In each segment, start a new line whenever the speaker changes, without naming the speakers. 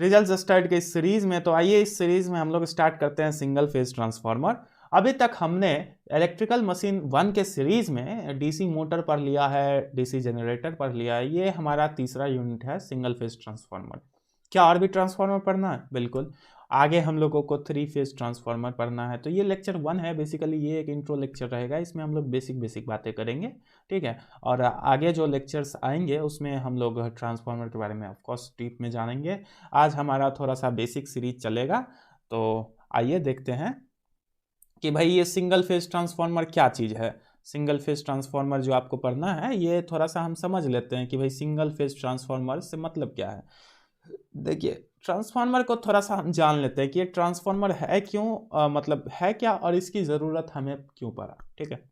Result start के इस series में। तो आइए इस सीरीज में हम लोग स्टार्ट करते हैं सिंगल फेज ट्रांसफार्मर। अभी तक हमने इलेक्ट्रिकल मशीन 1 के सीरीज में डीसी मोटर पर लिया है, डीसी जनरेटर पर लिया है। ये हमारा तीसरा यूनिट है सिंगल फेज ट्रांसफार्मर। क्या और भी ट्रांसफार्मर पढ़ना है? बिल्कुल, आगे हम लोगों को 3 फेज ट्रांसफार्मर पढ़ना है। तो ये लेक्चर 1 है, बेसिकली ये एक इंट्रो लेक्चर रहेगा, इसमें हम लोग बेसिक बातें करेंगे, ठीक है। और आगे जो लेक्चर्स आएंगे उसमें हम लोग ट्रांसफार्मर के बारे में ऑफकोर्स डीप में जानेंगे। आज हमारा थोड़ा सा बेसिक सीरीज चलेगा। तो आइए देखते हैं कि भाई ये सिंगल फेज ट्रांसफार्मर क्या चीज़ है। सिंगल फेज ट्रांसफार्मर जो आपको पढ़ना है, ये थोड़ा सा हम समझ लेते हैं कि भाई सिंगल फेज ट्रांसफार्मर से मतलब क्या है। देखिए, ट्रांसफार्मर को थोड़ा सा हम जान लेते हैं कि ये ट्रांसफार्मर है क्यों, मतलब है क्या और इसकी ज़रूरत हमें क्यों पड़ा, ठीक है।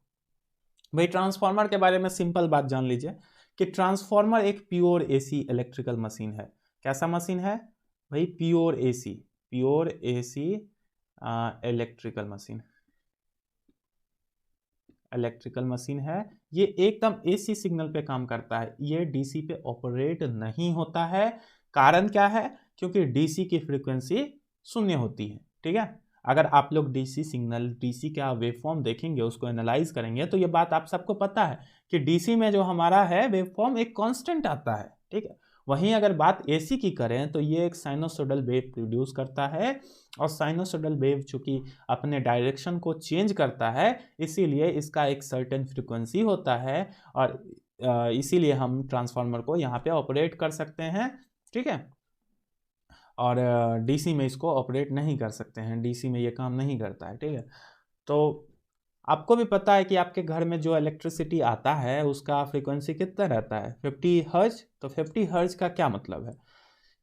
भाई ट्रांसफार्मर के बारे में सिंपल बात जान लीजिए कि ट्रांसफार्मर एक प्योर एसी इलेक्ट्रिकल मशीन है। कैसा मशीन है भाई? प्योर एसी इलेक्ट्रिकल मशीन है। ये एकदम एसी सिग्नल पे काम करता है, ये डीसी पे ऑपरेट नहीं होता है। कारण क्या है? क्योंकि डीसी की फ्रीक्वेंसी शून्य होती है, ठीक है। अगर आप लोग डीसी सिग्नल, डीसी का वेवफॉर्म देखेंगे, उसको एनालाइज करेंगे, तो ये बात आप सबको पता है कि डीसी में जो हमारा है वेवफॉर्म एक कांस्टेंट आता है, ठीक है। वहीं अगर बात एसी की करें तो ये एक साइनोसॉइडल वेव प्रोड्यूस करता है, और साइनोसॉइडल वेव चूंकि अपने डायरेक्शन को चेंज करता है, इसीलिए इसका एक सर्टेन फ्रीक्वेंसी होता है, और इसीलिए हम ट्रांसफार्मर को यहाँ पे ऑपरेट कर सकते हैं, ठीक है। और डीसी में इसको ऑपरेट नहीं कर सकते हैं, डीसी में ये काम नहीं करता है, ठीक है। तो आपको भी पता है कि आपके घर में जो इलेक्ट्रिसिटी आता है उसका फ्रीक्वेंसी कितना रहता है? 50 हर्ज। तो 50 हर्ज का क्या मतलब है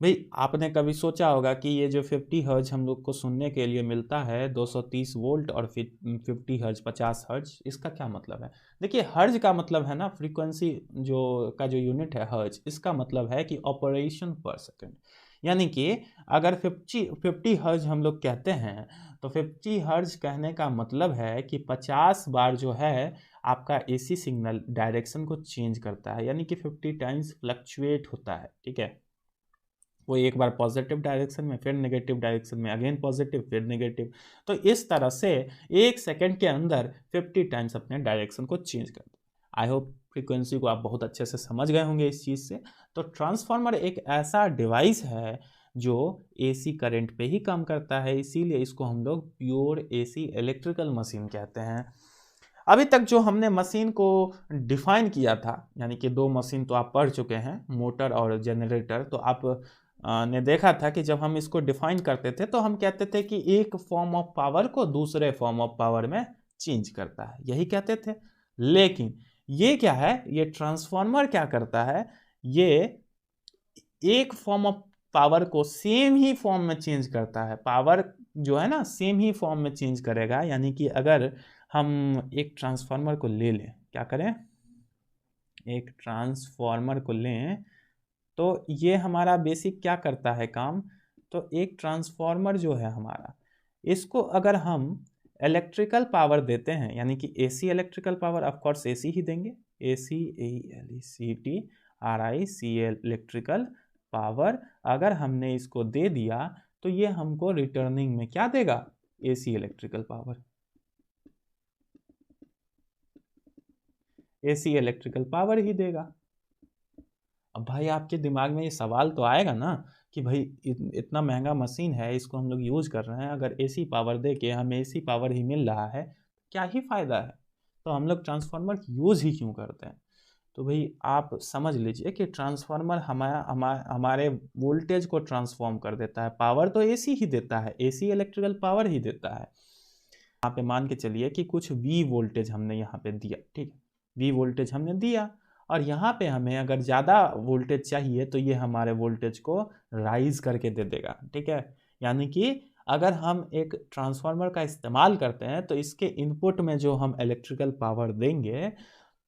भाई? आपने कभी सोचा होगा कि ये जो 50 हर्ज हम लोग को सुनने के लिए मिलता है, 230 वोल्ट, और फिर 50 हर्ज 50 हर्ज, इसका क्या मतलब है? देखिए, हर्ज का मतलब है ना फ्रीक्वेंसी, जो यूनिट है हर्ज, इसका मतलब है कि ऑपरेशन पर सेकेंड। यानी कि अगर 50 हर्ज हम लोग कहते हैं, तो 50 हर्ज कहने का मतलब है कि 50 बार जो है आपका एसी सिग्नल डायरेक्शन को चेंज करता है, यानी कि 50 टाइम्स फ्लक्चुएट होता है, ठीक है। वो एक बार पॉजिटिव डायरेक्शन में, फिर नेगेटिव डायरेक्शन में, अगेन पॉजिटिव, फिर नेगेटिव। तो इस तरह से 1 सेकेंड के अंदर 50 टाइम्स अपने डायरेक्शन को चेंज कर दो। आई होप फ्रीक्वेंसी को आप बहुत अच्छे से समझ गए होंगे इस चीज़ से। तो ट्रांसफार्मर एक ऐसा डिवाइस है जो एसी करंट पे ही काम करता है, इसीलिए इसको हम लोग प्योर एसी इलेक्ट्रिकल मशीन कहते हैं। अभी तक जो हमने मशीन को डिफाइन किया था, यानी कि 2 मशीन तो आप पढ़ चुके हैं, मोटर और जनरेटर। तो आप ने देखा था कि जब हम इसको डिफाइन करते थे तो हम कहते थे कि एक फॉर्म ऑफ पावर को दूसरे फॉर्म ऑफ पावर में चेंज करता है, यही कहते थे। लेकिन ये क्या है, ये ट्रांसफार्मर क्या करता है? ये एक फॉर्म ऑफ पावर को सेम ही फॉर्म में चेंज करता है। पावर जो है ना, सेम ही फॉर्म में चेंज करेगा। यानी कि अगर हम एक ट्रांसफार्मर को ले लें, क्या करें, एक ट्रांसफार्मर को लें, तो ये हमारा बेसिक क्या करता है काम? तो एक ट्रांसफार्मर जो है हमारा, इसको अगर हम इलेक्ट्रिकल पावर देते हैं, यानी कि AC electrical power, of course AC ही देंगे, AC electricity RICL electrical power अगर हमने इसको दे दिया, तो ये हमको रिटर्निंग में क्या देगा? AC electrical power, AC electrical power ही देगा। अब भाई आपके दिमाग में ये सवाल तो आएगा ना कि भाई इतना महंगा मशीन है, इसको हम लोग यूज कर रहे हैं, अगर एसी पावर दे के हमें एसी पावर ही मिल रहा है, क्या ही फायदा है? तो हम लोग ट्रांसफार्मर यूज ही क्यों करते हैं? तो भाई आप समझ लीजिए कि ट्रांसफार्मर हमारे वोल्टेज को ट्रांसफॉर्म कर देता है। पावर तो एसी ही देता है, एसी इलेक्ट्रिकल पावर ही देता है। यहाँ पे मान के चलिए कि कुछ V वोल्टेज हमने यहाँ पे दिया, ठीक है, V वोल्टेज हमने दिया, और यहाँ पे हमें अगर ज़्यादा वोल्टेज चाहिए तो ये हमारे वोल्टेज को राइज करके दे देगा, ठीक है। यानी कि अगर हम एक ट्रांसफार्मर का इस्तेमाल करते हैं तो इसके इनपुट में जो हम इलेक्ट्रिकल पावर देंगे,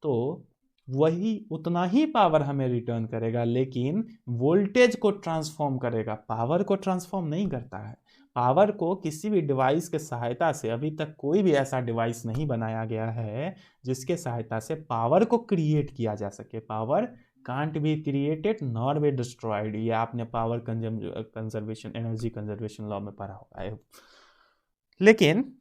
तो वही उतना ही पावर हमें रिटर्न करेगा, लेकिन वोल्टेज को ट्रांसफॉर्म करेगा, पावर को ट्रांसफॉर्म नहीं करता है। पावर को किसी भी डिवाइस के सहायता से, अभी तक कोई भी ऐसा डिवाइस नहीं बनाया गया है जिसके सहायता से पावर को क्रिएट किया जा सके, power can't be created nor be destroyed, ये आपने power conservation, energy conservation law में पढ़ा होगा है। लेकिन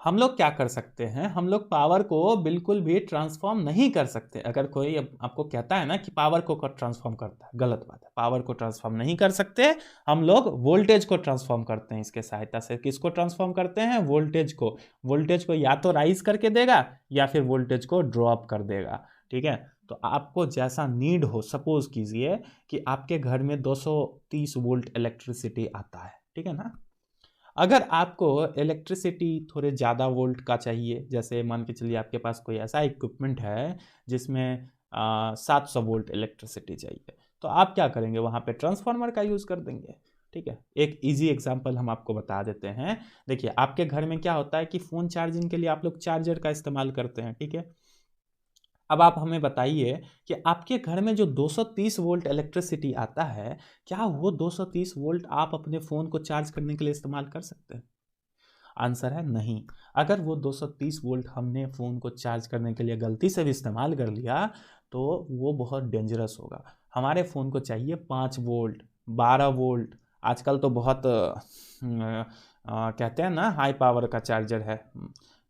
हम लोग क्या कर सकते हैं, हम लोग पावर को बिल्कुल भी ट्रांसफॉर्म नहीं कर सकते। अगर कोई आपको कहता है ना कि पावर को ट्रांसफॉर्म करता है, गलत बात है। पावर को ट्रांसफॉर्म नहीं कर सकते, हम लोग वोल्टेज को ट्रांसफॉर्म करते हैं इसके सहायता से। किसको ट्रांसफॉर्म करते हैं? वोल्टेज को। वोल्टेज को या तो राइज करके देगा या फिर वोल्टेज को ड्रॉप कर देगा, ठीक है। तो आपको जैसा नीड हो, सपोज कीजिए कि आपके घर में 230 वोल्ट इलेक्ट्रिसिटी आता है, ठीक है ना। अगर आपको इलेक्ट्रिसिटी थोड़े ज़्यादा वोल्ट का चाहिए, जैसे मान के चलिए आपके पास कोई ऐसा इक्विपमेंट है जिसमें 700 वोल्ट इलेक्ट्रिसिटी चाहिए, तो आप क्या करेंगे? वहाँ पे ट्रांसफार्मर का यूज़ कर देंगे, ठीक है। एक इजी एग्जांपल हम आपको बता देते हैं। देखिए, आपके घर में क्या होता है कि फ़ोन चार्जिंग के लिए आप लोग चार्जर का इस्तेमाल करते हैं, ठीक है। अब आप हमें बताइए कि आपके घर में जो 230 वोल्ट इलेक्ट्रिसिटी आता है, क्या वो 230 वोल्ट आप अपने फ़ोन को चार्ज करने के लिए इस्तेमाल कर सकते हैं? आंसर है नहीं। अगर वो 230 वोल्ट हमने फ़ोन को चार्ज करने के लिए गलती से भी इस्तेमाल कर लिया तो वो बहुत डेंजरस होगा। हमारे फ़ोन को चाहिए 5 वोल्ट, 12 वोल्ट। आजकल तो बहुत कहते हैं ना हाई पावर का चार्जर है,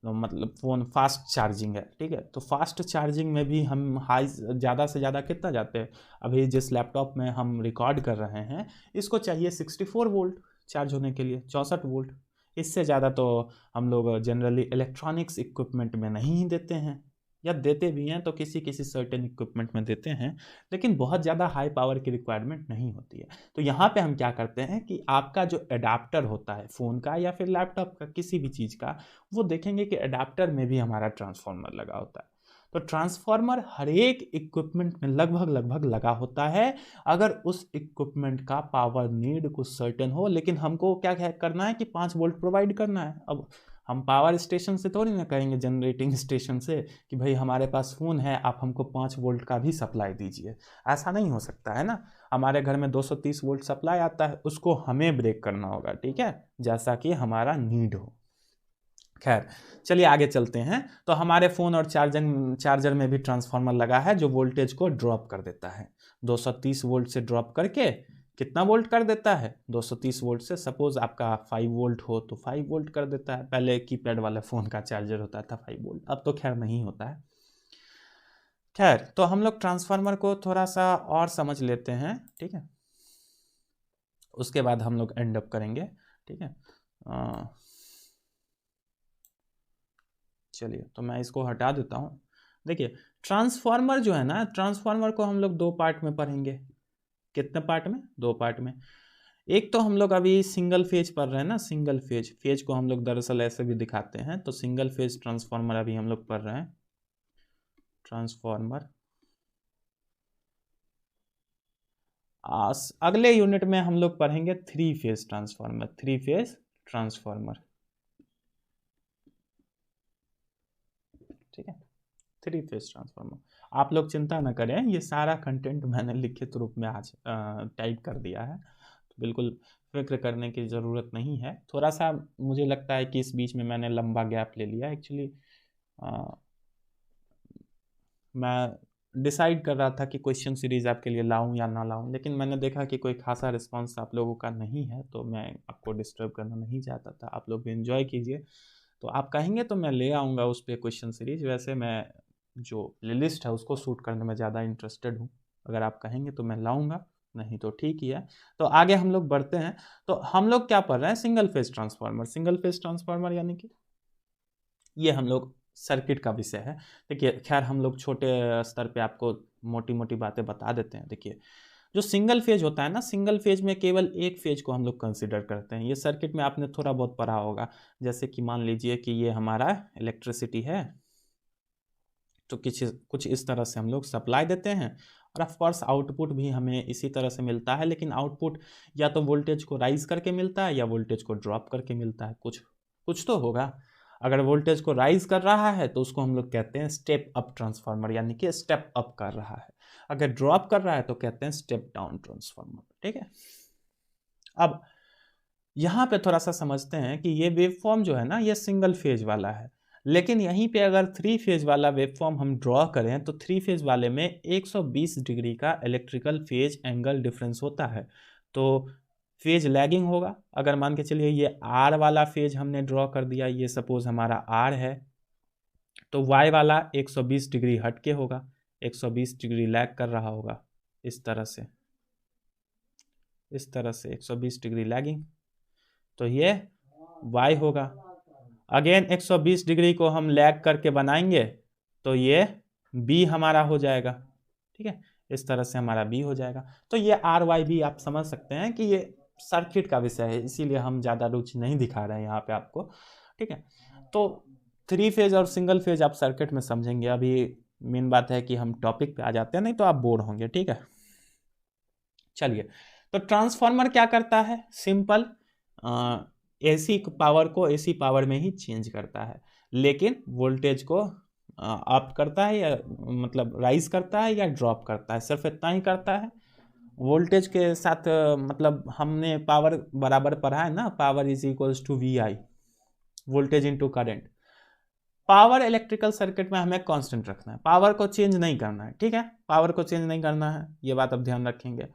मतलब फ़ोन फास्ट चार्जिंग है, ठीक है। तो फास्ट चार्जिंग में भी हम हाई ज़्यादा से ज़्यादा कितना जाते हैं? अभी जिस लैपटॉप में हम रिकॉर्ड कर रहे हैं इसको चाहिए 64 वोल्ट चार्ज होने के लिए, 64 वोल्ट। इससे ज़्यादा तो हम लोग जनरली इलेक्ट्रॉनिक्स इक्विपमेंट में नहीं देते हैं, या देते भी हैं तो किसी किसी सर्टेन इक्विपमेंट में देते हैं, लेकिन बहुत ज़्यादा हाई पावर की रिक्वायरमेंट नहीं होती है। तो यहाँ पे हम क्या करते हैं कि आपका जो एडाप्टर होता है फ़ोन का या फिर लैपटॉप का, किसी भी चीज़ का, वो देखेंगे कि एडाप्टर में भी हमारा ट्रांसफार्मर लगा होता है। तो ट्रांसफार्मर हर एक इक्विपमेंट में लगभग लगा होता है, अगर उस इक्विपमेंट का पावर नीड कुछ सर्टेन हो। लेकिन हमको क्या करना है कि 5 वोल्ट प्रोवाइड करना है। अब हम पावर स्टेशन से थोड़ी ना कहेंगे, जनरेटिंग स्टेशन से, कि भाई हमारे पास फ़ोन है, आप हमको 5 वोल्ट का भी सप्लाई दीजिए। ऐसा नहीं हो सकता है ना। हमारे घर में 230 वोल्ट सप्लाई आता है, उसको हमें ब्रेक करना होगा, ठीक है, जैसा कि हमारा नीड हो। खैर, चलिए आगे चलते हैं। तो हमारे फ़ोन और चार्जर में भी ट्रांसफार्मर लगा है जो वोल्टेज को ड्रॉप कर देता है। 230 वोल्ट से ड्रॉप करके कितना वोल्ट कर देता है? 230 वोल्ट से सपोज आपका 5 वोल्ट हो तो 5 वोल्ट कर देता है। पहले कीपैड वाले फ़ोन का चार्जर होता था 5 वोल्ट, अब तो खैर नहीं होता है। खैर, तो हम लोग ट्रांसफार्मर को थोड़ा सा और समझ लेते हैं, ठीक है। उसके बाद हम लोग एंड अप करेंगे, ठीक है। चलिए, तो मैं इसको हटा देता हूँ। देखिए, ट्रांसफार्मर जो है ना, ट्रांसफार्मर को हम लोग 2 पार्ट में पढ़ेंगे। कितने पार्ट में? 2 पार्ट में। एक तो हम लोग अभी सिंगल फेज पढ़ रहे हैं ना, सिंगल फेज। फेज को हम लोग दरअसल ऐसे भी दिखाते हैं, तो सिंगल फेज ट्रांसफार्मर अभी हम लोग पढ़ रहे हैं। ट्रांसफार्मर अगले यूनिट में हम लोग पढ़ेंगे 3 फेज ट्रांसफार्मर। 3 फेज ट्रांसफार्मर, ठीक है। 3 फेज ट्रांसफार्मर। आप लोग चिंता न करें, ये सारा कंटेंट मैंने लिखित रूप में आज टाइप कर दिया है, तो बिल्कुल फिक्र करने की ज़रूरत नहीं है। थोड़ा सा मुझे लगता है कि इस बीच में मैंने लंबा गैप ले लिया। एक्चुअली मैं डिसाइड कर रहा था कि क्वेश्चन सीरीज़ आपके लिए लाऊं या ना लाऊं, लेकिन मैंने देखा कि कोई खासा रिस्पांस आप लोगों का नहीं है, तो मैं आपको डिस्टर्ब करना नहीं चाहता था। आप लोग भी एंजॉय कीजिए। तो आप कहेंगे तो मैं ले आऊँगा उस पर क्वेश्चन सीरीज। वैसे मैं जो प्लेलिस्ट है उसको शूट करने में ज़्यादा इंटरेस्टेड हूँ। अगर आप कहेंगे तो मैं लाऊंगा, नहीं तो ठीक ही है। तो आगे हम लोग बढ़ते हैं। तो हम लोग क्या पढ़ रहे हैं? Single phase transformer. Single phase transformer यानी कि ये हम लोग सर्किट का विषय है। देखिए, खैर हम लोग छोटे स्तर पे आपको मोटी मोटी बातें बता देते हैं। देखिए, जो सिंगल फेज होता है ना, सिंगल फेज में केवल एक फेज को हम लोग कंसिडर करते हैं। ये सर्किट में आपने थोड़ा बहुत पढ़ा होगा। जैसे कि मान लीजिए कि ये हमारा इलेक्ट्रिसिटी है, तो कुछ इस तरह से हम लोग सप्लाई देते हैं, और ऑफ कोर्स आउटपुट भी हमें इसी तरह से मिलता है। लेकिन आउटपुट या तो वोल्टेज को राइज करके मिलता है या वोल्टेज को ड्रॉप करके मिलता है। कुछ कुछ तो होगा। अगर वोल्टेज को राइज कर रहा है तो उसको हम लोग कहते हैं स्टेप अप ट्रांसफार्मर, यानी कि स्टेप अप कर रहा है। अगर ड्रॉप कर रहा है तो कहते हैं स्टेप डाउन ट्रांसफार्मर, ठीक है। अब यहाँ पे थोड़ा सा समझते हैं कि ये वेव फॉर्म जो है ना, ये सिंगल फेज वाला है। लेकिन यहीं पे अगर 3 फेज वाला वेवफॉर्म हम ड्रॉ करें तो 3 फेज वाले में 120 डिग्री का इलेक्ट्रिकल फेज एंगल डिफरेंस होता है, तो फेज लैगिंग होगा। अगर मान के चलिए ये आर वाला फेज हमने ड्रॉ कर दिया, ये सपोज हमारा आर है, तो वाई वाला 120 डिग्री हट के होगा, 120 डिग्री लैग कर रहा होगा, इस तरह से 120 डिग्री लैगिंग, तो ये y होगा। अगेन 120 डिग्री को हम लैग करके बनाएंगे तो ये b हमारा हो जाएगा, ठीक है, इस तरह से हमारा b हो जाएगा। तो ये आर वाई भी आप समझ सकते हैं कि ये सर्किट का विषय है, इसीलिए हम ज़्यादा रुचि नहीं दिखा रहे हैं यहाँ पे आपको, ठीक है। तो 3 फेज और सिंगल फेज आप सर्किट में समझेंगे, अभी मेन बात है कि हम टॉपिक पे आ जाते हैं, नहीं तो आप बोर होंगे, ठीक है। चलिए, तो ट्रांसफार्मर क्या करता है, सिंपल, एसी पावर को एसी पावर में ही चेंज करता है, लेकिन वोल्टेज को अप करता है या मतलब राइज करता है या ड्रॉप करता है, सिर्फ इतना ही करता है। वोल्टेज के साथ मतलब हमने पावर बराबर पढ़ा है ना, power is equals to V I, voltage into current. Power electrical circuit में हमें कांस्टेंट रखना है, पावर को चेंज नहीं करना है, ठीक है, पावर को चेंज नहीं करना है, ये बात अब ध्यान रखेंगे।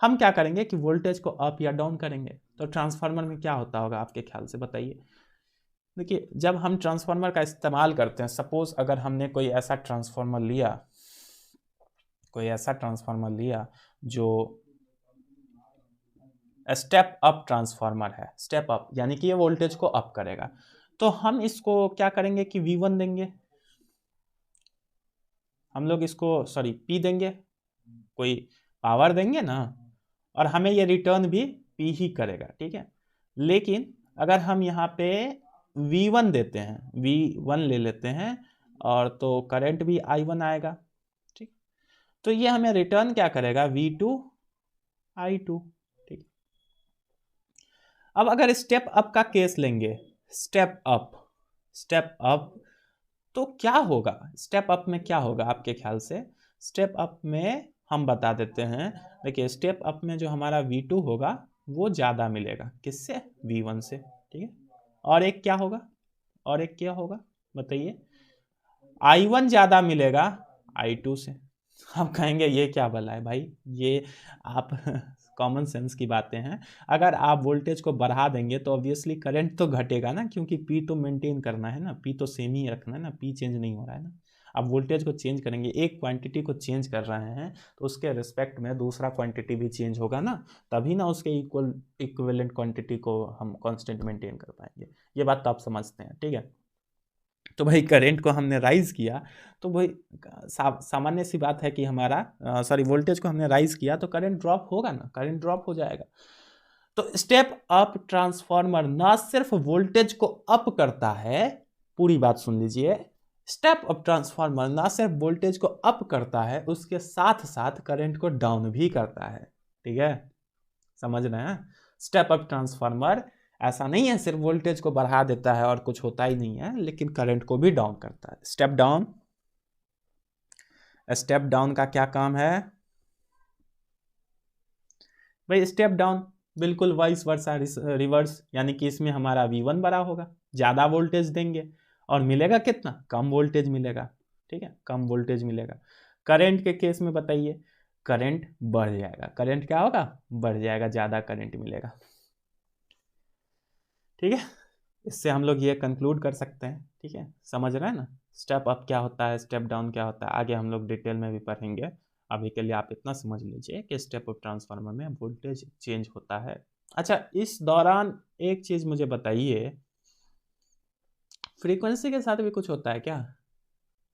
हम क्या करेंगे कि वोल्टेज को अप या डाउन करेंगे। तो ट्रांसफार्मर में क्या होता होगा आपके ख्याल से बताइए। देखिए, जब हम ट्रांसफार्मर का इस्तेमाल करते हैं, सपोज अगर हमने कोई ऐसा ट्रांसफार्मर लिया जो स्टेप अप ट्रांसफार्मर है, स्टेप अप यानी कि ये वोल्टेज को अप करेगा, तो हम इसको क्या करेंगे कि V1 देंगे, हम लोग इसको P देंगे, कोई पावर देंगे ना, और हमें ये रिटर्न भी P ही करेगा, ठीक है। लेकिन अगर हम यहाँ पे V1 देते हैं, V1 ले लेते हैं, और तो करंट भी I1 आएगा, ठीक, तो ये हमें रिटर्न क्या करेगा, V2 I2, ठीक। अब अगर स्टेप अप का केस लेंगे, स्टेप अप तो क्या होगा, स्टेप अप में क्या होगा आपके ख्याल से। स्टेप अप में हम बता देते हैं, देखिए स्टेप अप में जो हमारा V2 होगा वो ज़्यादा मिलेगा, किससे, V1 से, ठीक है। और एक क्या होगा बताइए, I1 ज़्यादा मिलेगा I2 से। हम कहेंगे ये क्या भला है भाई, ये आप कॉमन सेंस की बातें हैं। अगर आप वोल्टेज को बढ़ा देंगे तो ऑब्वियसली करंट तो घटेगा ना, क्योंकि P तो मेंटेन करना है ना, P तो सेम ही रखना है ना, P चेंज नहीं हो रहा है ना। आप वोल्टेज को चेंज करेंगे, एक क्वांटिटी को चेंज कर रहे हैं तो उसके रिस्पेक्ट में दूसरा क्वांटिटी भी चेंज होगा ना, तभी ना उसके इक्विवेलेंट क्वांटिटी को हम कांस्टेंट मेंटेन कर पाएंगे। ये बात तो आप समझते हैं, ठीक है। तो भाई करंट को हमने राइज किया तो भाई सामान्य सी बात है कि हमारा वोल्टेज को हमने राइज किया तो करंट ड्रॉप होगा ना, करंट ड्रॉप हो जाएगा। तो स्टेप अप ट्रांसफार्मर ना सिर्फ वोल्टेज को अप करता है, पूरी बात सुन लीजिए, स्टेप अप ट्रांसफार्मर ना सिर्फ वोल्टेज को अप करता है, उसके साथ साथ करंट को डाउन भी करता है, ठीक है, समझ रहे हैं। स्टेप अप ट्रांसफार्मर ऐसा नहीं है सिर्फ वोल्टेज को बढ़ा देता है और कुछ होता ही नहीं है, लेकिन करंट को भी डाउन करता है। स्टेप डाउन का क्या काम है भाई, स्टेप डाउन बिल्कुल वाइस वर्सा रिवर्स, यानी कि इसमें हमारा V1 बड़ा होगा, ज्यादा वोल्टेज देंगे और मिलेगा कितना, कम वोल्टेज मिलेगा, ठीक है, कम वोल्टेज मिलेगा। करंट के केस में बताइए, करंट बढ़ जाएगा, करंट क्या होगा, बढ़ जाएगा, ज्यादा करंट मिलेगा, ठीक है। इससे हम लोग ये कंक्लूड कर सकते हैं, ठीक है, समझ रहे हैं ना, स्टेप अप क्या होता है, स्टेप डाउन क्या होता है, आगे हम लोग डिटेल में भी पढ़ेंगे। अभी के लिए आप इतना समझ लीजिए कि स्टेप अप ट्रांसफार्मर में वोल्टेज चेंज होता है। अच्छा, इस दौरान एक चीज मुझे बताइए, फ्रीक्वेंसी के साथ भी कुछ होता है क्या,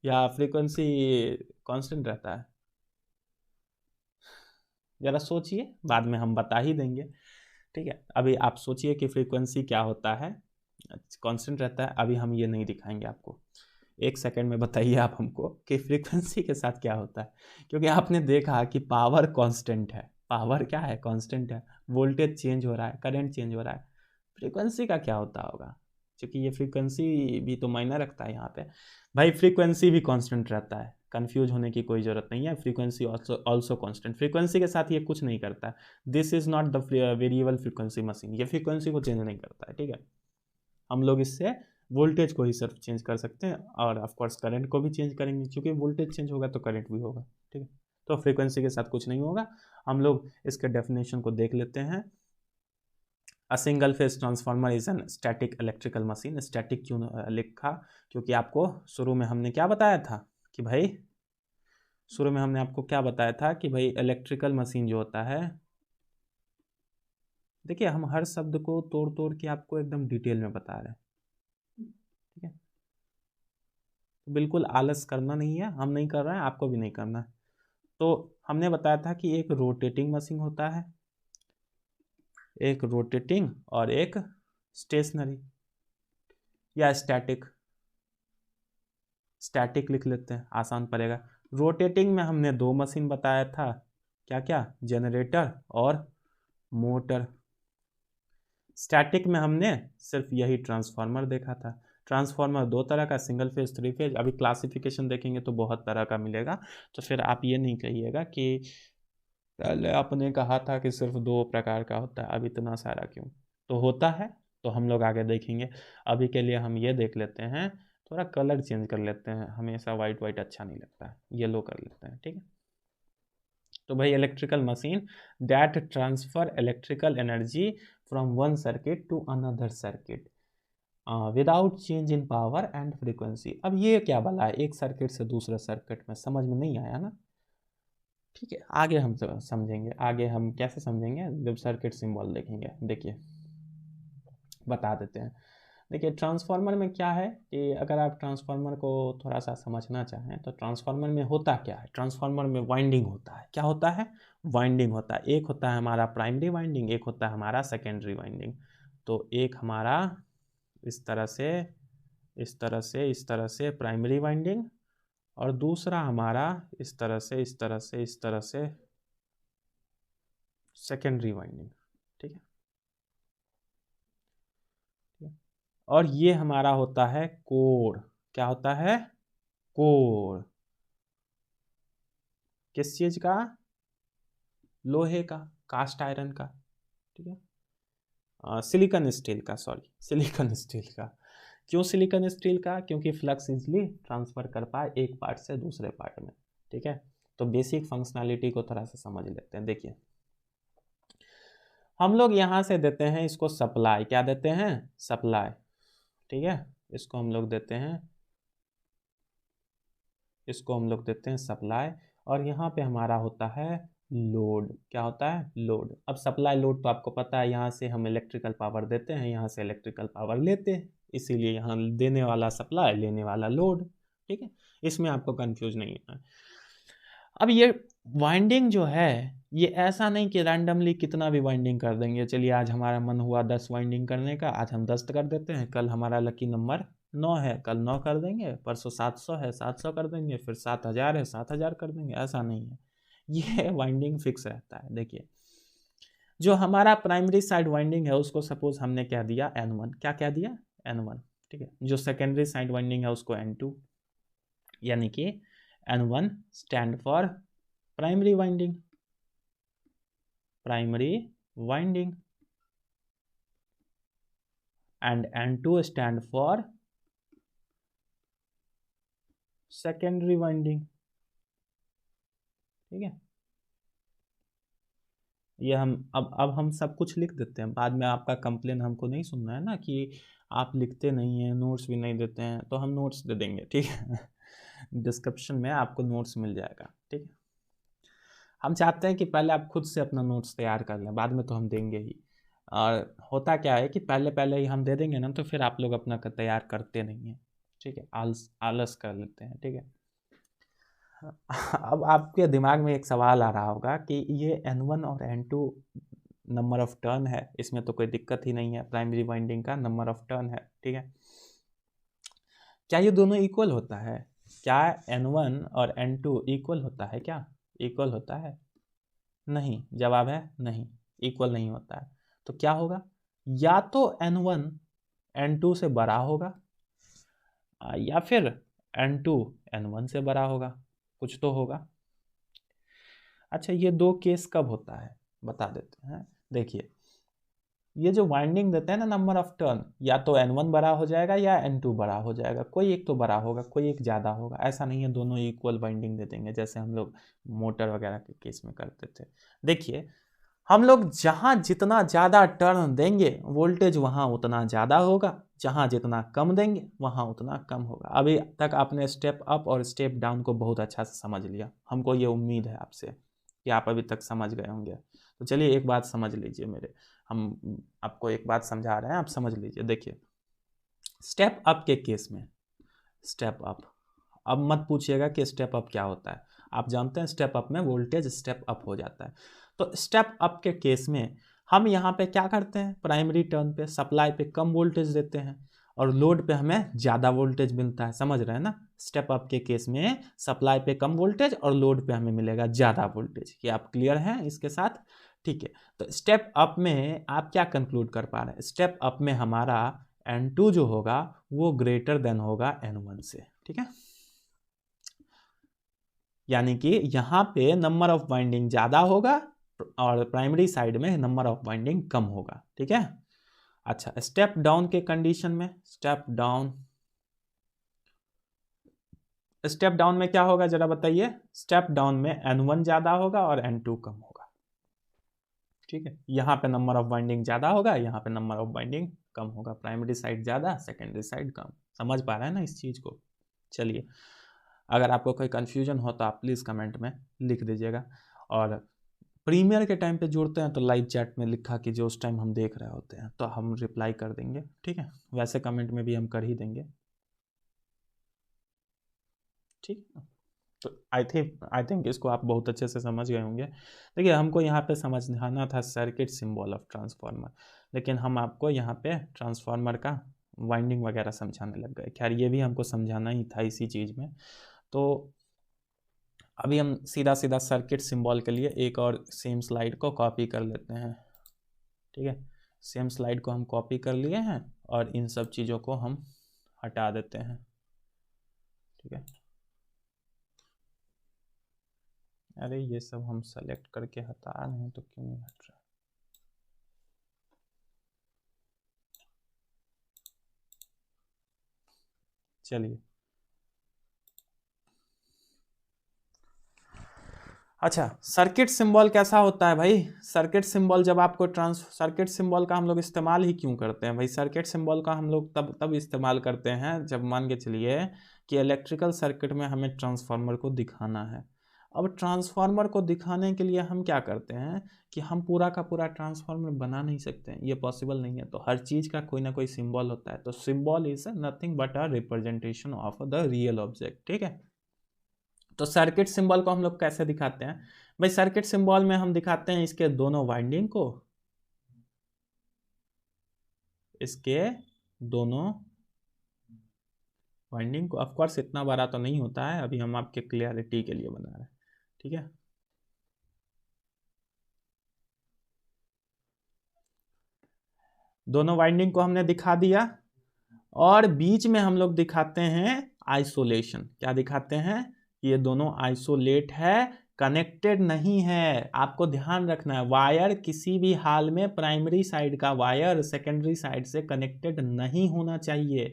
या फ्रीक्वेंसी कांस्टेंट रहता है, जरा सोचिए, बाद में हम बता ही देंगे, ठीक है। अभी आप सोचिए कि फ्रीक्वेंसी क्या होता है, कांस्टेंट रहता है, अभी हम ये नहीं दिखाएंगे आपको, एक सेकंड में बताइए आप हमको कि फ्रीक्वेंसी के साथ क्या होता है, क्योंकि आपने देखा कि पावर कांस्टेंट है, पावर क्या है, कांस्टेंट है, वोल्टेज चेंज हो रहा है, करंट चेंज हो रहा है, फ्रीक्वेंसी का क्या होता होगा, क्योंकि ये फ्रीक्वेंसी भी तो मायने रखता है यहाँ पे। भाई फ्रीक्वेंसी भी कांस्टेंट रहता है, कंफ्यूज होने की कोई ज़रूरत नहीं है, फ्रीक्वेंसी ऑल्सो कांस्टेंट, फ्रीक्वेंसी के साथ ये कुछ नहीं करता, this is not the variable frequency machine, ये फ्रीक्वेंसी को चेंज नहीं करता है, ठीक है। हम लोग इससे वोल्टेज को ही सिर्फ चेंज कर सकते हैं, और ऑफ कोर्स करंट को भी चेंज करेंगे, क्योंकि वोल्टेज चेंज होगा तो करंट भी होगा, ठीक है। तो फ्रीक्वेंसी के साथ कुछ नहीं होगा। हम लोग इसके डेफिनेशन को देख लेते हैं। A single phase transformer is an static electrical machine. Static क्यों लिखा, क्योंकि आपको शुरू में हमने क्या बताया था कि भाई, शुरू में हमने आपको क्या बताया था कि भाई इलेक्ट्रिकल मशीन जो होता है, देखिए हम हर शब्द को तोड़ तोड़ के आपको एकदम डिटेल में बता रहे हैं, ठीक है। तो बिल्कुल आलस करना नहीं है, हम नहीं कर रहे हैं, आपको भी नहीं करना है। तो हमने बताया था कि एक रोटेटिंग मशीन होता है, एक रोटेटिंग और एक स्टेशनरी या स्टैटिक। स्टैटिक लिख लेते हैं, आसान पड़ेगा। रोटेटिंग में हमने दो मशीन बताया था, क्या क्या, जनरेटर और मोटर। स्टैटिक में हमने सिर्फ यही ट्रांसफार्मर देखा था। ट्रांसफार्मर दो तरह का, सिंगल फेज, थ्री फेज। अभी क्लासिफिकेशन देखेंगे तो बहुत तरह का मिलेगा, तो फिर आप ये नहीं कहिएगा कि पहले आपने कहा था कि सिर्फ दो प्रकार का होता है, अब इतना सारा क्यों। तो होता है, तो हम लोग आगे देखेंगे। अभी के लिए हम ये देख लेते हैं, थोड़ा कलर चेंज कर लेते हैं, हमेशा वाइट वाइट अच्छा नहीं लगता है, येलो कर लेते हैं, ठीक है। तो भाई electrical machine that transfer electrical energy from one circuit to another circuit without change in power and frequency. अब ये क्या भला है, एक सर्किट से दूसरे सर्किट में, समझ में नहीं आया ना, ठीक है। आगे हम समझेंगे, आगे हम कैसे समझेंगे जब सर्किट सिंबल देखेंगे। देखिए बता देते हैं। देखिए ट्रांसफार्मर में क्या है कि अगर आप ट्रांसफार्मर को थोड़ा सा समझना चाहें तो ट्रांसफार्मर में होता क्या है, ट्रांसफार्मर में वाइंडिंग होता है। क्या होता है, वाइंडिंग होता है। एक होता है हमारा प्राइमरी वाइंडिंग, एक होता है हमारा सेकेंडरी वाइंडिंग। तो एक हमारा इस तरह से, इस तरह से, इस तरह से प्राइमरी वाइंडिंग, और दूसरा हमारा इस तरह से, इस तरह से, इस तरह से सेकेंडरी वाइंडिंग, ठीक है। और ये हमारा होता है कोर। क्या होता है, कोर। किस चीज का, लोहे का, कास्ट आयरन का, ठीक है। सिलिकॉन स्टील का, सॉरी सिलिकॉन स्टील का। क्यों सिलिकॉन स्टील का, क्योंकि फ्लक्स इजली ट्रांसफर कर पाए एक पार्ट से दूसरे पार्ट में, ठीक है। तो बेसिक फंक्शनैलिटी को थोड़ा सा समझ लेते हैं। देखिए हम लोग यहाँ से देते हैं इसको सप्लाई, क्या देते हैं, सप्लाई, ठीक है। इसको हम लोग देते हैं, इसको हम लोग देते हैं सप्लाई, और यहाँ पे हमारा होता है लोड। क्या होता है, लोड। अब सप्लाई लोड तो आपको पता है, यहाँ से हम इलेक्ट्रिकल पावर देते हैं, यहाँ से इलेक्ट्रिकल पावर लेते हैं, इसीलिए यहाँ देने वाला सप्लाई, लेने वाला लोड, ठीक है। इसमें आपको कंफ्यूज नहीं है। अब ये वाइंडिंग जो है, ये ऐसा नहीं कि रैंडमली कितना भी वाइंडिंग कर देंगे। चलिए आज हमारा मन हुआ 10 वाइंडिंग करने का, आज हम 10 कर देते हैं, कल हमारा लकी नंबर 9 है, कल 9 कर देंगे, परसों 700 है 700 कर देंगे, फिर 7000 है 7000 कर देंगे, ऐसा नहीं है। ये वाइंडिंग फिक्स रहता है। देखिए जो हमारा प्राइमरी साइड वाइंडिंग है उसको सपोज हमने क्या दिया, N1। क्या क्या दिया, N1, ठीक है। जो सेकेंडरी साइड वाइंडिंग है उसको N2, यानी कि N1 stand for primary winding, primary winding, and N2 stand for secondary winding, ठीक है। ये हम अब हम सब कुछ लिख देते हैं, बाद में आपका कंप्लेन हमको नहीं सुनना है ना कि आप लिखते नहीं हैं, नोट्स भी नहीं देते हैं, तो हम नोट्स दे देंगे, ठीक है। डिस्क्रिप्शन में आपको नोट्स मिल जाएगा, ठीक है। हम चाहते हैं कि पहले आप खुद से अपना नोट्स तैयार कर लें, बाद में तो हम देंगे ही। और होता क्या है कि पहले पहले ही हम दे देंगे ना, तो फिर आप लोग अपना तैयार करते नहीं हैं, ठीक है, आलस कर लेते हैं, ठीक है। अब आपके दिमाग में एक सवाल आ रहा होगा कि ये N1 और N2 नंबर ऑफ टर्न है, इसमें तो कोई दिक्कत ही नहीं है, प्राइमरी वाइंडिंग का नंबर ऑफ टर्न है, ठीक है। क्या ये दोनों इक्वल होता है, क्या N1 और N2 इक्वल होता है, क्या इक्वल होता है, नहीं, जवाब है नहीं, इक्वल नहीं होता है। तो क्या होगा, या तो N1 N2 से बड़ा होगा, या फिर N2 N1 से बड़ा होगा, कुछ तो होगा। अच्छा ये दो केस कब होता है बता देते हैं। देखिए ये जो वाइंडिंग देते हैं ना नंबर ऑफ टर्न, या तो N1 बड़ा हो जाएगा या N2 बड़ा हो जाएगा, कोई एक तो बड़ा होगा, कोई एक ज़्यादा होगा, ऐसा नहीं है दोनों इक्वल वाइंडिंग दे देंगे जैसे हम लोग मोटर वगैरह के केस में करते थे। देखिए हम लोग जहाँ जितना ज़्यादा टर्न देंगे वोल्टेज वहाँ उतना ज़्यादा होगा, जहाँ जितना कम देंगे वहाँ उतना कम होगा। अभी तक आपने स्टेप अप और स्टेप डाउन को बहुत अच्छा से समझ लिया, हमको ये उम्मीद है आपसे कि आप अभी तक समझ गए होंगे। तो चलिए एक बात समझ लीजिए मेरे, हम आपको एक बात समझा रहे हैं, आप समझ लीजिए। देखिए स्टेप अप के केस में, स्टेप अप, अब मत पूछिएगा कि स्टेप अप क्या होता है, आप जानते हैं स्टेप अप में वोल्टेज स्टेप अप हो जाता है। तो स्टेप अप के केस में हम यहाँ पे क्या करते हैं, प्राइमरी टर्न पे सप्लाई पे कम वोल्टेज देते हैं और लोड पे हमें ज़्यादा वोल्टेज मिलता है, समझ रहे हैं ना। स्टेप अप के केस में सप्लाई पे कम वोल्टेज और लोड पे हमें मिलेगा ज़्यादा वोल्टेज। क्या आप क्लियर हैं इसके साथ? ठीक है, तो स्टेप अप में आप क्या कंक्लूड कर पा रहे हैं, स्टेप अप में हमारा N2 जो होगा वो ग्रेटर देन होगा N1 से, ठीक है। यानी कि यहाँ पे नंबर ऑफ वाइंडिंग ज़्यादा होगा और प्राइमरी साइड में नंबर ऑफ वाइंडिंग कम होगा, ठीक है। अच्छा स्टेप डाउन के कंडीशन में, स्टेप डाउन में क्या होगा जरा बताइए। स्टेप डाउन में N1 ज़्यादा होगा और N2 कम होगा, ठीक है। यहाँ पे नंबर ऑफ वाइंडिंग ज़्यादा होगा, यहाँ पे नंबर ऑफ वाइंडिंग कम होगा, प्राइमरी साइड ज़्यादा सेकेंडरी साइड कम। समझ पा रहे हैं ना इस चीज़ को? चलिए अगर आपको कोई कन्फ्यूजन हो तो आप प्लीज़ कमेंट में लिख दीजिएगा, और प्रीमियर के टाइम पे जुड़ते हैं तो लाइव चैट में लिखा कि जो उस टाइम हम देख रहे होते हैं तो हम रिप्लाई कर देंगे, ठीक है। वैसे कमेंट में भी हम कर ही देंगे, ठीक है। तो आई थिंक इसको आप बहुत अच्छे से समझ गए होंगे। देखिए हमको यहाँ पे समझाना था सर्किट सिंबल ऑफ ट्रांसफार्मर, लेकिन हम आपको यहाँ पे ट्रांसफार्मर का वाइंडिंग वगैरह समझाने लग गए। खैर ये भी हमको समझाना ही था इसी चीज़ में। तो अभी हम सीधा सीधा सर्किट सिंबल के लिए एक और सेम स्लाइड को कॉपी कर लेते हैं, ठीक है। सेम स्लाइड को हम कॉपी कर लिए हैं और इन सब चीज़ों को हम हटा देते हैं, ठीक है। अरे ये सब हम सेलेक्ट करके हटा रहे हैं तो क्यों नहीं हट रहा? चलिए अच्छा सर्किट सिंबल कैसा होता है भाई। सर्किट सिंबल जब आपको सर्किट सिंबल का हम लोग इस्तेमाल ही क्यों करते हैं भाई। सर्किट सिंबल का हम लोग तब इस्तेमाल करते हैं जब मान के चलिए कि इलेक्ट्रिकल सर्किट में हमें ट्रांसफार्मर को दिखाना है। अब ट्रांसफार्मर को दिखाने के लिए हम क्या करते हैं कि हम पूरा का पूरा ट्रांसफार्मर बना नहीं सकते हैं, ये पॉसिबल नहीं है। तो हर चीज़ का कोई ना कोई सिंबल होता है, तो symbol is nothing but a representation of the real object, ठीक है। तो सर्किट सिंबल को हम लोग कैसे दिखाते हैं भाई। सर्किट सिंबल में हम दिखाते हैं इसके दोनों वाइंडिंग को, इसके दोनों वाइंडिंग को। ऑफ कोर्स इतना बड़ा तो नहीं होता है, अभी हम आपके क्लियरिटी के लिए बना रहे हैं, ठीक है। दोनों वाइंडिंग को हमने दिखा दिया और बीच में हम लोग दिखाते हैं आइसोलेशन। क्या दिखाते हैं? ये दोनों आइसोलेट है, कनेक्टेड नहीं है। आपको ध्यान रखना है वायर किसी भी हाल में प्राइमरी साइड का वायर सेकेंडरी साइड से कनेक्टेड नहीं होना चाहिए,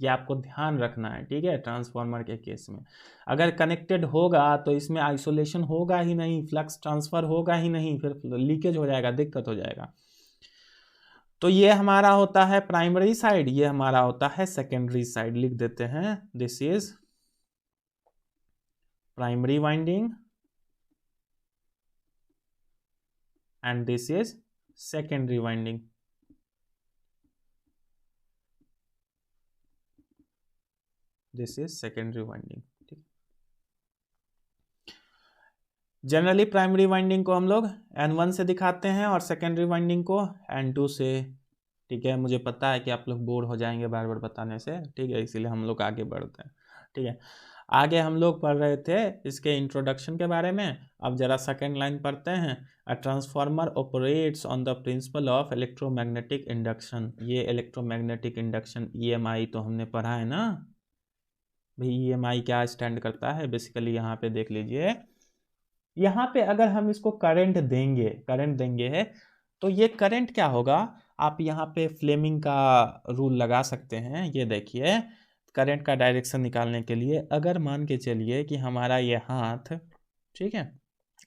ये आपको ध्यान रखना है, ठीक है। ट्रांसफार्मर के केस में अगर कनेक्टेड होगा तो इसमें आइसोलेशन होगा ही नहीं, फ्लक्स ट्रांसफर होगा ही नहीं, फिर लीकेज हो जाएगा, दिक्कत हो जाएगा। तो ये हमारा होता है प्राइमरी साइड, ये हमारा होता है सेकेंडरी साइड। लिख देते हैं this is primary winding and this is secondary winding. This is secondary winding, ठीक। जनरली प्राइमरी वाइंडिंग को हम लोग N1 से दिखाते हैं और सेकेंडरी वाइंडिंग को N2 से, ठीक है। मुझे पता है कि आप लोग बोर हो जाएंगे बार बार बताने से, ठीक है, इसीलिए हम लोग आगे बढ़ते हैं, ठीक है। आगे हम लोग पढ़ रहे थे इसके इंट्रोडक्शन के बारे में, अब जरा सेकेंड लाइन पढ़ते हैं। A transformer operates on the principle of electromagnetic induction. ये इलेक्ट्रोमैग्नेटिक इंडक्शन EMI तो हमने पढ़ा है ना भाई। EMI क्या स्टैंड करता है बेसिकली, यहाँ पे देख लीजिए। यहाँ पे अगर हम इसको करंट देंगे है तो ये करंट क्या होगा, आप यहाँ पे फ्लेमिंग का रूल लगा सकते हैं। ये देखिए, करंट का डायरेक्शन निकालने के लिए अगर मान के चलिए कि हमारा ये हाथ, ठीक है,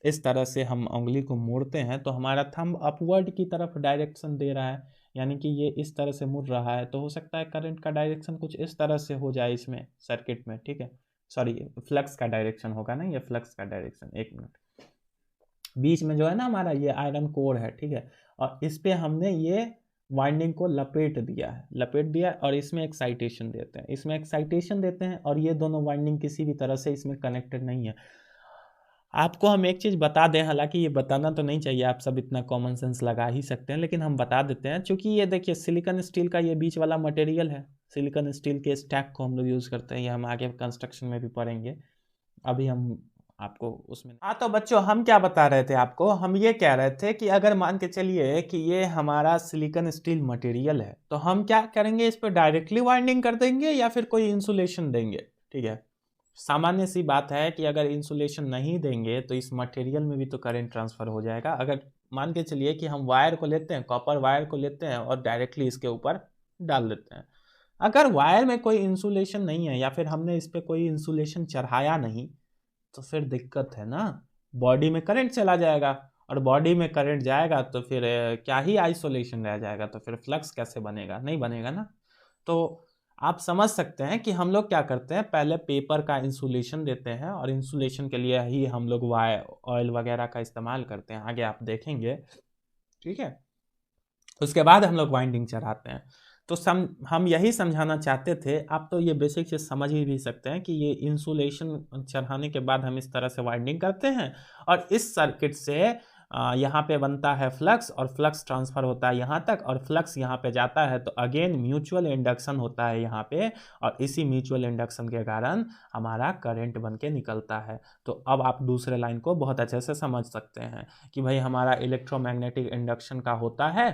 इस तरह से हम उंगली को मोड़ते हैं तो हमारा थंब अपवर्ड की तरफ डायरेक्शन दे रहा है, यानी कि ये इस तरह से मुड़ रहा है, तो हो सकता है करंट का डायरेक्शन कुछ इस तरह से हो जाए इसमें सर्किट में, ठीक है। सॉरी, फ्लक्स का डायरेक्शन होगा ना, ये फ्लक्स का डायरेक्शन। एक मिनट, बीच में जो है ना हमारा ये आयरन कोर है, ठीक है, और इस पे हमने ये वाइंडिंग को लपेट दिया है, लपेट दिया, और इसमें एक्साइटेशन देते हैं, इसमें एक्साइटेशन देते हैं, और ये दोनों वाइंडिंग किसी भी तरह से इसमें कनेक्टेड नहीं है। आपको हम एक चीज़ बता दें, हालांकि ये बताना तो नहीं चाहिए, आप सब इतना कॉमन सेंस लगा ही सकते हैं, लेकिन हम बता देते हैं, क्योंकि ये देखिए सिलिकॉन स्टील का ये बीच वाला मटेरियल है, सिलिकॉन स्टील के स्टैक को हम लोग यूज़ करते हैं, ये हम आगे कंस्ट्रक्शन में भी पढ़ेंगे, अभी हम आपको उसमें। हाँ तो बच्चों, हम क्या बता रहे थे आपको, हम ये कह रहे थे कि अगर मान के चलिए कि ये हमारा सिलिकॉन स्टील मटेरियल है, तो हम क्या करेंगे, इस पर डायरेक्टली वाइंडिंग कर देंगे या फिर कोई इंसुलेशन देंगे, ठीक है। सामान्य सी बात है कि अगर इंसुलेशन नहीं देंगे तो इस मटेरियल में भी तो करंट ट्रांसफर हो जाएगा। अगर मान के चलिए कि हम वायर को लेते हैं, कॉपर वायर को लेते हैं और डायरेक्टली इसके ऊपर डाल देते हैं, अगर वायर में कोई इंसुलेशन नहीं है या फिर हमने इस पर कोई इंसुलेशन चढ़ाया नहीं, तो फिर दिक्कत है ना, बॉडी में करंट चला जाएगा, और बॉडी में करंट जाएगा तो फिर क्या ही आइसोलेशन रह जाएगा, तो फिर फ्लक्स कैसे बनेगा, नहीं बनेगा ना। तो आप समझ सकते हैं कि हम लोग क्या करते हैं, पहले पेपर का इंसुलेशन देते हैं, और इंसुलेशन के लिए ही हम लोग वायर ऑयल वगैरह का इस्तेमाल करते हैं, आगे आप देखेंगे, ठीक है। उसके बाद हम लोग वाइंडिंग चढ़ाते हैं। तो हम यही समझाना चाहते थे, आप तो ये बेसिक चीज़ समझ ही भी सकते हैं कि ये इंसुलेशन चढ़ाने के बाद हम इस तरह से वाइंडिंग करते हैं, और इस सर्किट से यहाँ पे बनता है फ्लक्स, और फ्लक्स ट्रांसफर होता है यहाँ तक, और फ्लक्स यहाँ पे जाता है तो अगेन म्यूचुअल इंडक्शन होता है यहाँ पे, और इसी म्यूचुअल इंडक्शन के कारण हमारा करंट बन के निकलता है। तो अब आप दूसरे लाइन को बहुत अच्छे से समझ सकते हैं कि भाई हमारा इलेक्ट्रोमैग्नेटिक इंडक्शन का होता है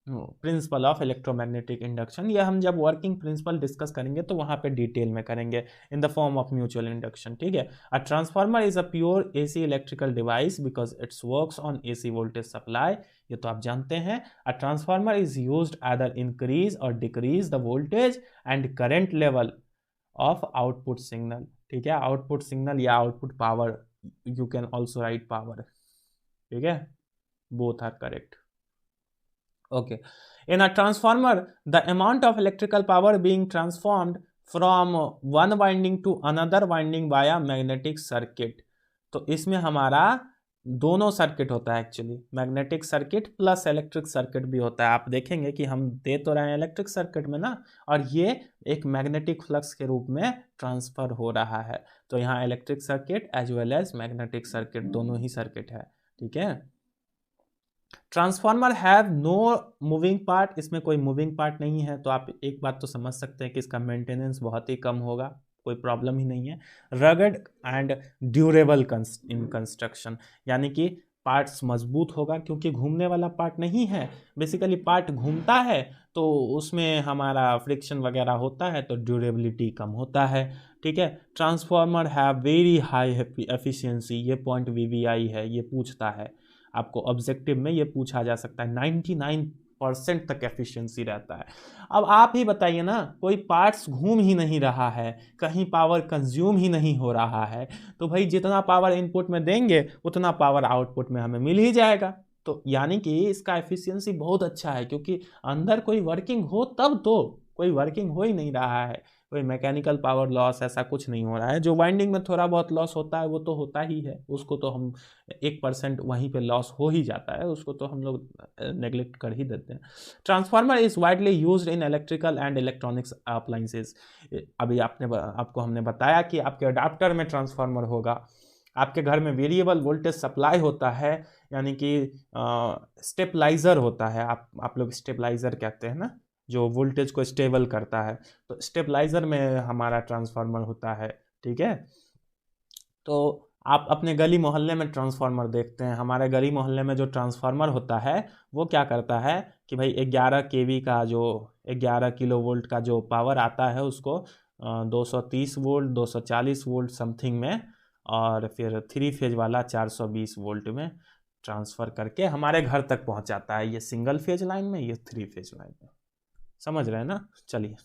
प्रिंसिपल ऑफ इलेक्ट्रोमैग्नेटिक इंडक्शन, ये हम जब वर्किंग प्रिंसिपल डिस्कस करेंगे तो वहाँ पे डिटेल में करेंगे, in the form of mutual induction, ठीक है। A transformer is a pure AC electrical device because its works on AC voltage supply, ये तो आप जानते हैं। A transformer is used either increase और decrease the voltage and current level of output signal, ठीक है, आउटपुट सिग्नल या output power, you can also write power, ठीक है, both are correct. Okay. In a transformer, the amount of electrical power being transformed from one winding to another winding via magnetic circuit. तो इसमें हमारा दोनों circuit होता है actually, magnetic circuit plus electric circuit भी होता है। आप देखेंगे कि हम दे तो रहे हैं इलेक्ट्रिक सर्किट में ना, और ये एक मैग्नेटिक फ्लक्स के रूप में ट्रांसफर हो रहा है। तो यहाँ electric circuit as well as magnetic circuit दोनों ही सर्किट है, ठीक है। Transformer have no moving part, इसमें कोई मूविंग पार्ट नहीं है, तो आप एक बात तो समझ सकते हैं कि इसका मेंटेनेंस बहुत ही कम होगा, कोई प्रॉब्लम ही नहीं है। Rugged and durable in construction, यानी कि पार्ट्स मजबूत होगा क्योंकि घूमने वाला पार्ट नहीं है, बेसिकली पार्ट घूमता है तो उसमें हमारा फ्रिक्शन वगैरह होता है तो ड्यूरेबिलिटी कम होता है, ठीक है। Transformer have very high efficiency, ये पॉइंट VVI है, ये पूछता है आपको ऑब्जेक्टिव में, ये पूछा जा सकता है, 99% तक एफिशिएंसी रहता है। अब आप ही बताइए ना, कोई पार्ट्स घूम ही नहीं रहा है, कहीं पावर कंज्यूम ही नहीं हो रहा है, तो भाई जितना पावर इनपुट में देंगे उतना पावर आउटपुट में हमें मिल ही जाएगा। तो यानी कि इसका एफिशिएंसी बहुत अच्छा है, क्योंकि अंदर कोई वर्किंग हो तब, तो कोई वर्किंग हो ही नहीं रहा है, कोई मैकेनिकल पावर लॉस ऐसा कुछ नहीं हो रहा है। जो वाइंडिंग में थोड़ा बहुत लॉस होता है वो तो होता ही है, उसको तो हम 1% वहीं पे लॉस हो ही जाता है, उसको तो हम लोग नेग्लेक्ट कर ही देते हैं। Transformer is widely used in electrical and electronics appliances. अभी आपको हमने बताया कि आपके अडाप्टर में ट्रांसफार्मर होगा, आपके घर में वेरिएबल वोल्टेज सप्लाई होता है, यानी कि स्टेबलाइजर होता है, आप लोग स्टेबलाइजर कहते हैं ना, जो वोल्टेज को स्टेबल करता है, तो स्टेबलाइजर में हमारा ट्रांसफार्मर होता है, ठीक है। तो आप अपने गली मोहल्ले में ट्रांसफार्मर देखते हैं, हमारे गली मोहल्ले में जो ट्रांसफार्मर होता है वो क्या करता है कि भाई 11 kV का, जो 11 किलोवोल्ट का जो पावर आता है उसको 230 वोल्ट 240 वोल्ट समथिंग में, और फिर 3 फेज वाला 420 वोल्ट में ट्रांसफर करके हमारे घर तक पहुंचाता है, ये सिंगल फेज लाइन में, ये 3 फेज लाइन में। समझ रहे हैं ना? चलिए,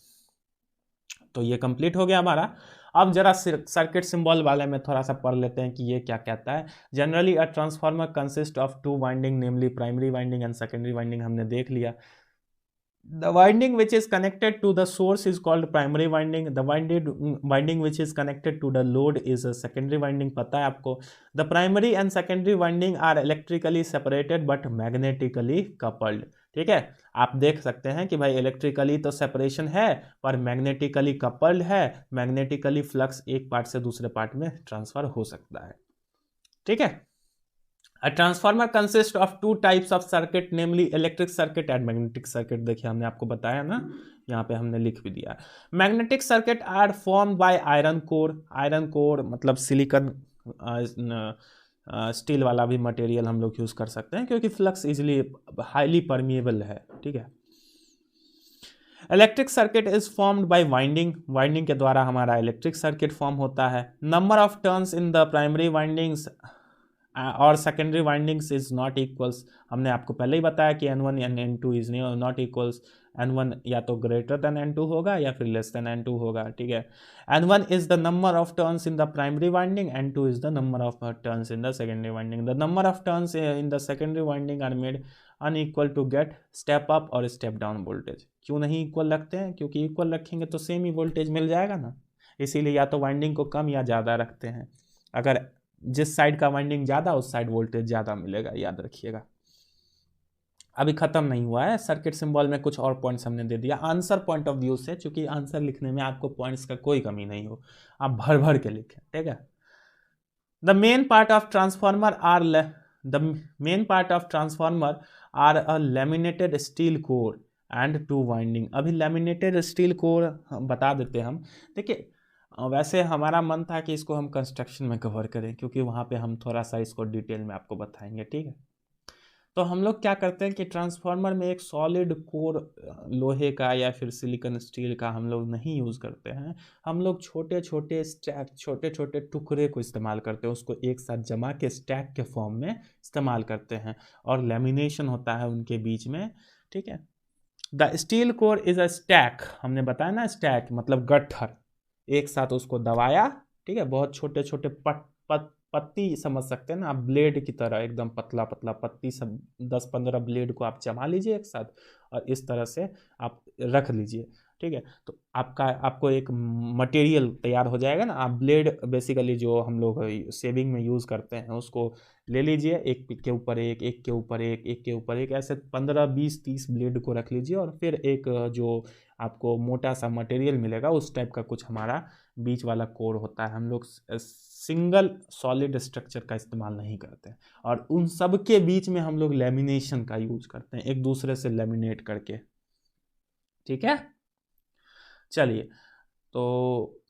तो ये कंप्लीट हो गया हमारा। अब जरा सर्किट सिंबल वाले में थोड़ा सा पढ़ लेते हैं कि ये क्या कहता है। Generally a transformer consist of 2 winding, namely primary winding and secondary winding, हमने देख लिया। The winding which is connected to the source is called primary winding. The winding which is connected to the load is a secondary winding, पता है आपको। The primary and secondary winding are electrically separated but magnetically coupled। ठीक है, आप देख सकते हैं कि भाई इलेक्ट्रिकली तो सेपरेशन है पर मैग्नेटिकली कपल्ड है। मैग्नेटिकली फ्लक्स एक पार्ट से दूसरे पार्ट में ट्रांसफर हो सकता है। ठीक है, A transformer consists of 2 types of circuit, namely electric circuit and magnetic circuit। देखिए हमने आपको बताया ना, यहाँ पे हमने लिख भी दिया। Magnetic circuit are formed by iron core। Iron core मतलब सिलिकॉन स्टील वाला भी मटेरियल हम लोग यूज कर सकते हैं क्योंकि फ्लक्स इजिली हाईली परमिएबल है। ठीक है। Electric circuit is formed by winding. Winding के द्वारा हमारा इलेक्ट्रिक सर्किट फॉर्म होता है। Number of turns in the primary windings और secondary windings is not equals. हमने आपको पहले ही बताया कि N1 and N2 is not equals. N1 या तो ग्रेटर देन N2 होगा या फिर लेस देन N2 होगा। ठीक है, N1 is the number of turns in the primary winding, N2 is the number of turns in the secondary winding. The number of turns in the secondary winding are made unequal to get step up और step down voltage. क्यों नहीं equal रखते हैं? क्योंकि equal रखेंगे तो same ही voltage मिल जाएगा ना, इसीलिए या तो वाइंडिंग को कम या ज़्यादा रखते हैं। अगर जिस साइड का वाइंडिंग ज़्यादा उस साइड वोल्टेज ज़्यादा मिलेगा, याद रखिएगा। अभी ख़त्म नहीं हुआ है, सर्किट सिंबल में कुछ और पॉइंट्स हमने दे दिया आंसर पॉइंट ऑफ व्यू से, क्योंकि आंसर लिखने में आपको पॉइंट्स का कोई कमी नहीं हो, आप भर भर के लिखें। ठीक है। The main part of transformer are a laminated steel core and 2 winding. अभी लैमिनेटेड स्टील कोर बता देते हम। देखिए वैसे हमारा मन था कि इसको हम कंस्ट्रक्शन में कवर करें क्योंकि वहाँ पे हम थोड़ा सा इसको डिटेल में आपको बताएंगे। ठीक है, तो हम लोग क्या करते हैं कि ट्रांसफार्मर में एक सॉलिड कोर लोहे का या फिर सिलिकॉन स्टील का हम लोग नहीं यूज़ करते हैं। हम लोग छोटे छोटे स्टैक, छोटे छोटे टुकड़े को इस्तेमाल करते हैं, उसको एक साथ जमा के स्टैक के फॉर्म में इस्तेमाल करते हैं और लेमिनेशन होता है उनके बीच में। ठीक है, the steel core is a stack, हमने बताया ना, स्टैक मतलब गट्ठर, एक साथ उसको दबाया। ठीक है, बहुत छोटे छोटे पत्ती समझ सकते हैं ना आप, ब्लेड की तरह एकदम पतला पतला पत्ती, सब 10-15 ब्लेड को आप जमा लीजिए एक साथ और इस तरह से आप रख लीजिए। ठीक है, तो आपको एक मटेरियल तैयार हो जाएगा ना। आप ब्लेड बेसिकली जो हम लोग शेविंग में यूज़ करते हैं उसको ले लीजिए, एक के ऊपर एक, एक के ऊपर एक, एक के ऊपर एक, ऐसे 15-20-30 ब्लेड को रख लीजिए और फिर एक जो आपको मोटा सा मटेरियल मिलेगा उस टाइप का कुछ हमारा बीच वाला कोर होता है। हम लोग सिंगल सॉलिड स्ट्रक्चर का इस्तेमाल नहीं करते और उन सब के बीच में हम लोग लेमिनेशन का यूज करते हैं, एक दूसरे से लेमिनेट करके। ठीक है, चलिए, तो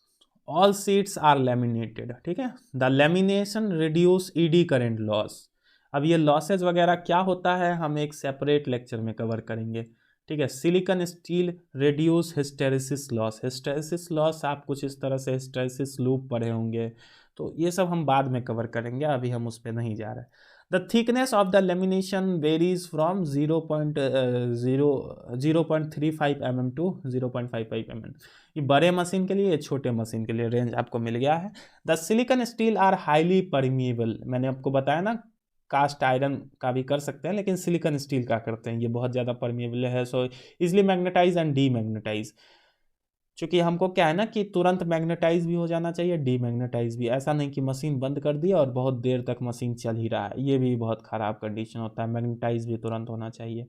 ऑल शीट्स आर लेमिनेटेड। ठीक है, the lamination reduce eddy current loss. अब ये लॉसेज वगैरह क्या होता है हम एक सेपरेट लेक्चर में कवर करेंगे। ठीक है, silicon steel reduce hysteresis loss. Hysteresis loss आप कुछ इस तरह से हिस्टेरिसिस लूप पढ़े होंगे, तो ये सब हम बाद में कवर करेंगे, अभी हम उस पर नहीं जा रहे। The thickness of the lamination varies from 0.35 mm to 0.55 mm। ये बड़े मशीन के लिए, छोटे मशीन के लिए रेंज आपको मिल गया है। The silicon steel are highly permeable. मैंने आपको बताया ना, कास्ट आयरन का भी कर सकते हैं लेकिन सिलिकॉन स्टील का करते हैं, ये बहुत ज़्यादा परमिएबल है, so easily magnetise and demagnetise. चूँकि हमको क्या है ना कि तुरंत मैग्नेटाइज भी हो जाना चाहिए, डीमैग्नेटाइज भी। ऐसा नहीं कि मशीन बंद कर दिया और बहुत देर तक मशीन चल ही रहा है, ये भी बहुत ख़राब कंडीशन होता है। मैग्नेटाइज भी तुरंत होना चाहिए।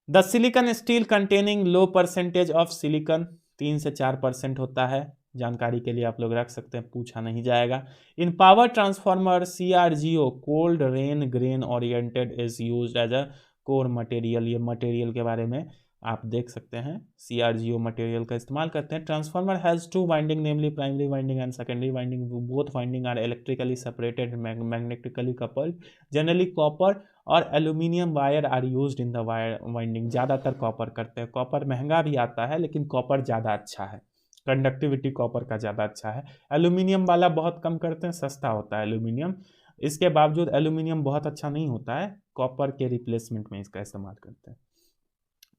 The silicon steel containing low percentage of silicon, 3 से 4% होता है। जानकारी के लिए आप लोग रख सकते हैं, पूछा नहीं जाएगा। In power transformer CRGO cold rolled grain oriented is used as a core material. ये मटेरियल के बारे में आप देख सकते हैं, CRGO मटेरियल का इस्तेमाल करते हैं। Transformer has 2 winding, namely primary winding and secondary winding. Both winding are electrically separated, magnetically coupled. Generally copper और aluminium wire are used in the winding. ज़्यादातर कॉपर करते हैं। कॉपर महंगा भी आता है लेकिन कॉपर ज़्यादा अच्छा है, कंडक्टिविटी कॉपर का ज़्यादा अच्छा है। एल्यूमिनियम वाला बहुत कम करते हैं, सस्ता होता है एल्यूमिनियम। इसके बावजूद एल्यूमिनियम बहुत अच्छा नहीं होता है, कॉपर के रिप्लेसमेंट में इसका इस्तेमाल करते हैं।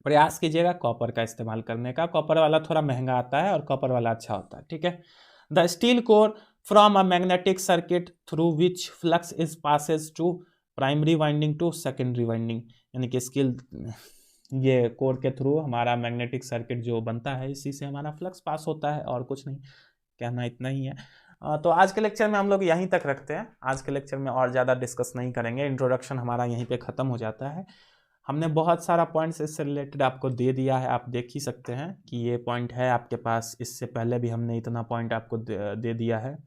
प्रयास कीजिएगा कॉपर का इस्तेमाल करने का, कॉपर वाला थोड़ा महंगा आता है और कॉपर वाला अच्छा होता है, ठीक है। The steel core from a magnetic circuit through which flux is passes to primary winding to secondary winding, यानी कि स्किल ये कोर के थ्रू हमारा मैग्नेटिक सर्किट जो बनता है इसी से हमारा फ्लक्स पास होता है, और कुछ नहीं, कहना इतना ही है। तो आज के लेक्चर में हम लोग यहीं तक रखते हैं, आज के लेक्चर में और ज़्यादा डिस्कस नहीं करेंगे, इंट्रोडक्शन हमारा यहीं पे ख़त्म हो जाता है। हमने बहुत सारा पॉइंट्स इससे रिलेटेड आपको दे दिया है, आप देख ही सकते हैं कि ये पॉइंट है आपके पास, इससे पहले भी हमने इतना पॉइंट आपको दे दिया है।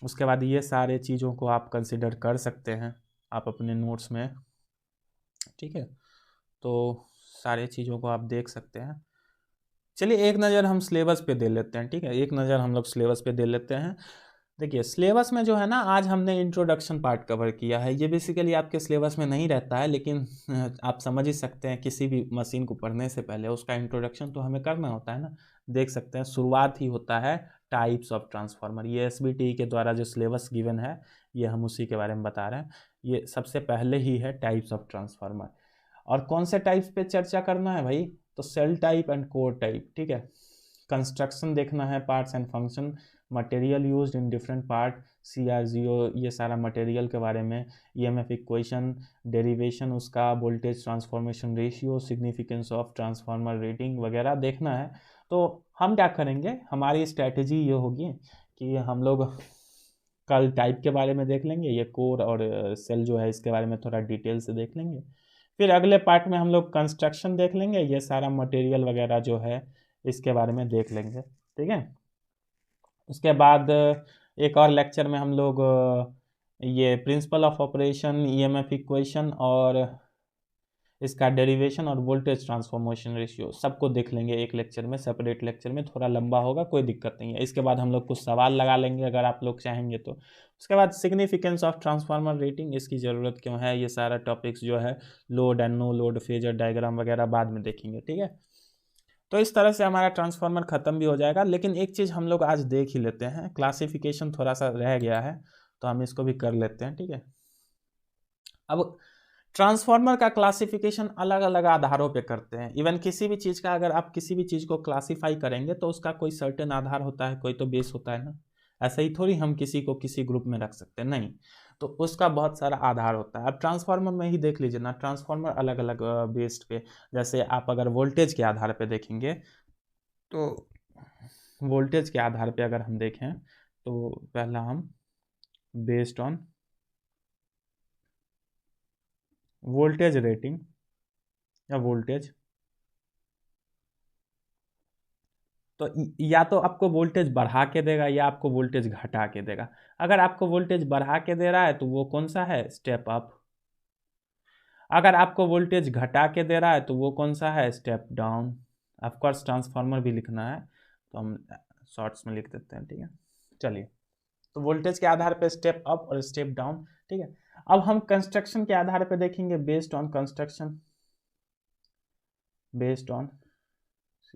उसके बाद ये सारे चीज़ों को आप कंसिडर कर सकते हैं आप अपने नोट्स में, ठीक है। तो सारे चीज़ों को आप देख सकते हैं। चलिए एक नज़र हम सिलेबस पे दे लेते हैं, ठीक है, एक नज़र हम लोग सिलेबस पे दे लेते हैं। देखिए सिलेबस में जो है ना, आज हमने इंट्रोडक्शन पार्ट कवर किया है, ये बेसिकली आपके सिलेबस में नहीं रहता है, लेकिन आप समझ ही सकते हैं किसी भी मशीन को पढ़ने से पहले उसका इंट्रोडक्शन तो हमें करना होता है ना। देख सकते हैं शुरुआत ही होता है टाइप्स ऑफ ट्रांसफार्मर, ये SBTE के द्वारा जो सिलेबस गिवन है ये हम उसी के बारे में बता रहे हैं। ये सबसे पहले ही है टाइप्स ऑफ ट्रांसफार्मर, और कौन से टाइप्स पे चर्चा करना है भाई, तो shell type and core type, ठीक है। कंस्ट्रक्शन देखना है, parts and function, material used in different part, CR0, ये सारा मटेरियल के बारे में, EMF इक्वेशन, डेरिवेशन उसका, voltage transformation ratio, significance of transformer rating वगैरह देखना है। तो हम क्या करेंगे, हमारी स्ट्रैटेजी ये होगी कि हम लोग कल टाइप के बारे में देख लेंगे, ये कोर और सेल जो है इसके बारे में थोड़ा डिटेल से देख लेंगे, फिर अगले पार्ट में हम लोग कंस्ट्रक्शन देख लेंगे, ये सारा मटेरियल वगैरह जो है इसके बारे में देख लेंगे, ठीक है। उसके बाद एक और लेक्चर में हम लोग ये principle of operation, EMF equation और इसका डेरिवेशन और वोल्टेज ट्रांसफॉर्मेशन रेशियो सबको देख लेंगे एक लेक्चर में, सेपरेट लेक्चर में, थोड़ा लंबा होगा, कोई दिक्कत नहीं है। इसके बाद हम लोग कुछ सवाल लगा लेंगे अगर आप लोग चाहेंगे तो। उसके बाद सिग्निफिकेंस ऑफ ट्रांसफार्मर रेटिंग, इसकी ज़रूरत क्यों है, ये सारा टॉपिक्स जो है, load and no load, phasor diagram वगैरह बाद में देखेंगे, ठीक है। तो इस तरह से हमारा ट्रांसफार्मर ख़त्म भी हो जाएगा, लेकिन एक चीज़ हम लोग आज देख ही लेते हैं, क्लासिफिकेशन थोड़ा सा रह गया है तो हम इसको भी कर लेते हैं, ठीक है। अब ट्रांसफार्मर का क्लासिफिकेशन अलग अलग आधारों पे करते हैं। इवन किसी भी चीज़ का, अगर आप किसी भी चीज़ को क्लासीफाई करेंगे तो उसका कोई सर्टेन आधार होता है, कोई तो बेस होता है ना। ऐसा ही थोड़ी हम किसी को किसी ग्रुप में रख सकते हैं, नहीं, तो उसका बहुत सारा आधार होता है। अब ट्रांसफार्मर में ही देख लीजिए ना, ट्रांसफार्मर अलग अलग बेस्ड पे, जैसे आप अगर वोल्टेज के आधार पे देखेंगे तो वोल्टेज के आधार पे अगर हम देखें तो पहला हम बेस्ड ऑन वोल्टेज रेटिंग या वोल्टेज, तो या तो आपको वोल्टेज बढ़ा के देगा या आपको वोल्टेज घटा के देगा। अगर आपको वोल्टेज बढ़ा के दे रहा है तो वो कौन सा है, स्टेप अप। अगर आपको वोल्टेज घटा के दे रहा है तो वो कौन सा है, स्टेप डाउन। ऑफकोर्स ट्रांसफार्मर भी लिखना है तो हम शॉर्ट्स में लिख देते हैं, ठीक है। चलिए, तो वोल्टेज के आधार पे स्टेप अप और स्टेप डाउन, ठीक है। अब हम कंस्ट्रक्शन के आधार पे देखेंगे, based on construction, based on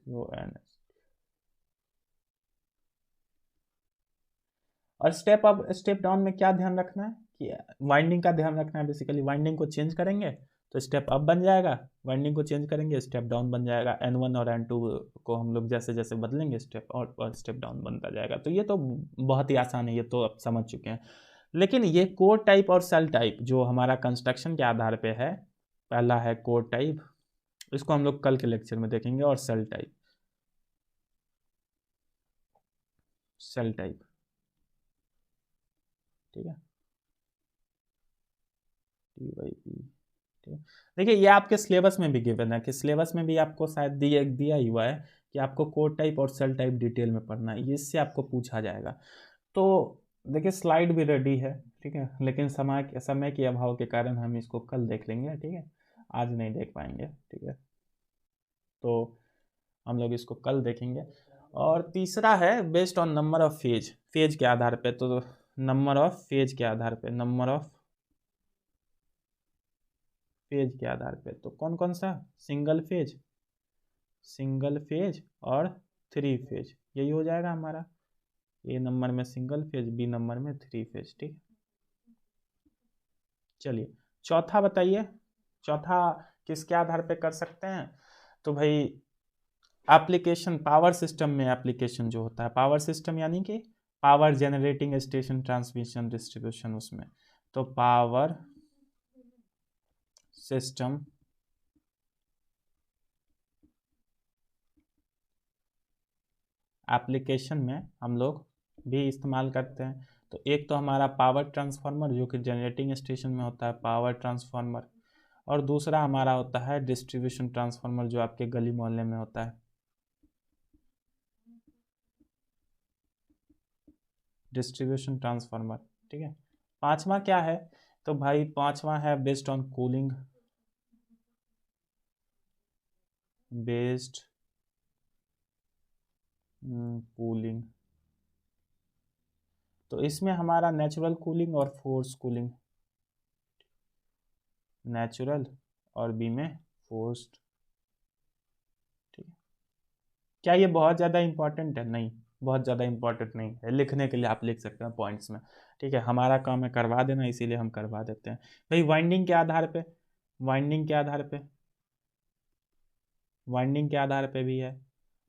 CONS। और स्टेप अप स्टेप डाउन में क्या ध्यान रखना है कि वाइंडिंग का ध्यान रखना है। बेसिकली वाइंडिंग को चेंज करेंगे तो स्टेप अप बन जाएगा, वाइंडिंग को चेंज करेंगे स्टेप डाउन बन जाएगा। N1 और N2 को हम लोग जैसे जैसे बदलेंगे स्टेप और स्टेप डाउन बनता जाएगा। तो ये तो बहुत ही आसान है, ये तो आप समझ चुके हैं। लेकिन ये कोर टाइप और सेल टाइप जो हमारा कंस्ट्रक्शन के आधार पे है, पहला है कोर टाइप, इसको हम लोग कल के लेक्चर में देखेंगे, और सेल टाइप, सेल टाइप, ठीक है, T/P, ठीक है। देखिए ये आपके सिलेबस में भी गिवन है, कि सिलेबस में भी आपको शायद दिया ही हुआ है कि आपको कोड टाइप और सेल टाइप डिटेल में पढ़ना है, इससे आपको पूछा जाएगा। तो देखिए स्लाइड भी रेडी है, ठीक है, लेकिन समय के अभाव के कारण हम इसको कल देख लेंगे, ठीक है, आज नहीं देख पाएंगे, ठीक है। तो हम लोग इसको कल देखेंगे। और तीसरा है based on number of phase, phase के आधार पे, तो नंबर ऑफ फेज के आधार पे, नंबर ऑफ फेज के आधार पे, तो कौन कौन सा, सिंगल फेज, सिंगल फेज और 3 फेज, यही हो जाएगा हमारा। A नंबर में सिंगल फेज, B नंबर में 3 फेज, ठीक। चलिए चौथा बताइए, चौथा किसके आधार पे कर सकते हैं? तो भाई एप्लीकेशन, पावर सिस्टम में एप्लीकेशन जो होता है, पावर सिस्टम यानी कि power generating station, transmission, distribution, उसमें तो पावर सिस्टम एप्लीकेशन में हम लोग भी इस्तेमाल करते हैं। तो एक तो हमारा पावर ट्रांसफार्मर जो कि जनरेटिंग स्टेशन में होता है, पावर ट्रांसफार्मर, और दूसरा हमारा होता है डिस्ट्रीब्यूशन ट्रांसफार्मर जो आपके गली मोहल्ले में होता है, डिस्ट्रीब्यूशन ट्रांसफार्मर। ठीक है, पांचवा क्या है? तो भाई पांचवा है based on cooling, based cooling. तो इसमें हमारा नेचुरल कूलिंग और फोर्स कूलिंग, नेचुरल और बी में फोर्स्ड। ठीक है, क्या ये बहुत ज़्यादा इंपॉर्टेंट है? नहीं, बहुत ज़्यादा इंपॉर्टेंट नहीं है, लिखने के लिए आप लिख सकते हैं पॉइंट्स में। ठीक है, हमारा काम है करवा देना, इसीलिए हम करवा देते हैं। भाई वाइंडिंग के आधार पे, वाइंडिंग के आधार पे, वाइंडिंग के आधार पे भी है।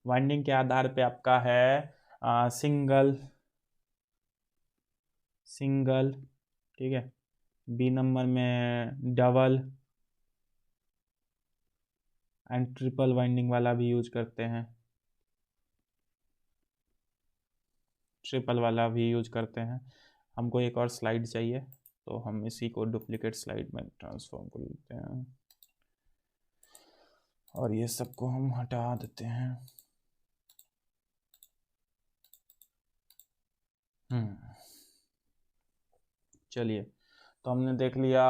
वाइंडिंग के आधार पे आपका है सिंगल, सिंगल, ठीक है, बी नंबर में डबल एंड ट्रिपल वाइंडिंग वाला भी यूज करते हैं, ट्रिपल वाला भी यूज करते हैं। हमको एक और स्लाइड चाहिए, तो हम इसी को डुप्लीकेट स्लाइड में ट्रांसफॉर्म कर लेते हैं और ये सबको हम हटा देते हैं। चलिए, तो हमने देख लिया,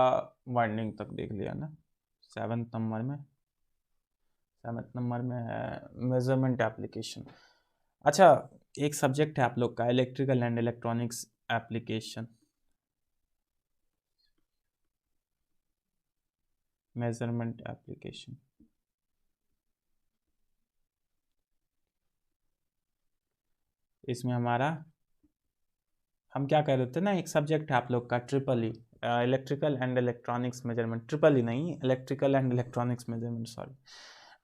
वाइंडिंग तक देख लिया ना। सेवन्थ नंबर में है मेजरमेंट एप्लीकेशन। अच्छा, एक सब्जेक्ट है आप लोग का electrical and electronics application, measurement application. इसमें हमारा हम क्या कर रहे थे ना, एक सब्जेक्ट है आप लोग का triple E, electrical and electronics measurement, triple E नहीं, electrical and electronics measurement, sorry.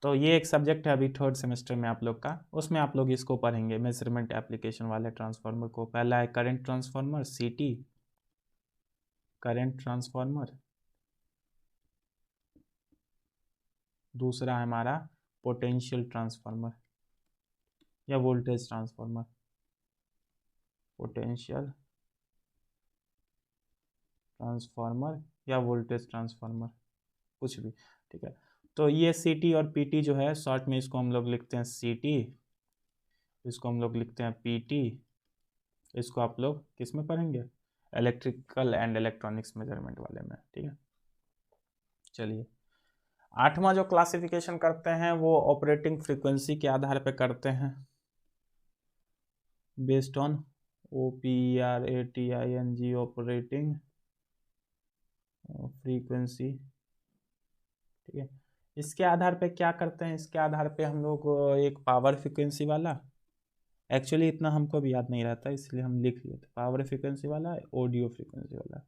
तो ये एक सब्जेक्ट है अभी थर्ड सेमेस्टर में आप लोग का, उसमें आप लोग इसको पढ़ेंगे, मेजरमेंट एप्लीकेशन वाले ट्रांसफार्मर को। पहला है करंट ट्रांसफार्मर, सीटी, करंट ट्रांसफार्मर। दूसरा है हमारा पोटेंशियल ट्रांसफार्मर या वोल्टेज ट्रांसफार्मर, पोटेंशियल ट्रांसफार्मर या वोल्टेज ट्रांसफार्मर, कुछ भी। ठीक है, तो ये सीटी और पीटी जो है, शॉर्ट में इसको हम लोग लिखते हैं सीटी, इसको हम लोग लिखते हैं पीटी। इसको आप लोग किस में पढ़ेंगे? इलेक्ट्रिकल एंड इलेक्ट्रॉनिक्स मेजरमेंट वाले में। ठीक है, चलिए आठवां जो क्लासिफिकेशन करते हैं वो ऑपरेटिंग फ्रीक्वेंसी के आधार पे करते हैं, based on OPERATING, operating frequency. ठीक है, इसके आधार पे क्या करते हैं? इसके आधार पे हम लोग एक पावर फ्रीक्वेंसी वाला, एक्चुअली इतना हमको भी याद नहीं रहता इसलिए हम लिख लिए थे, पावर फ्रीक्वेंसी वाला, ऑडियो फ्रीक्वेंसी वाला,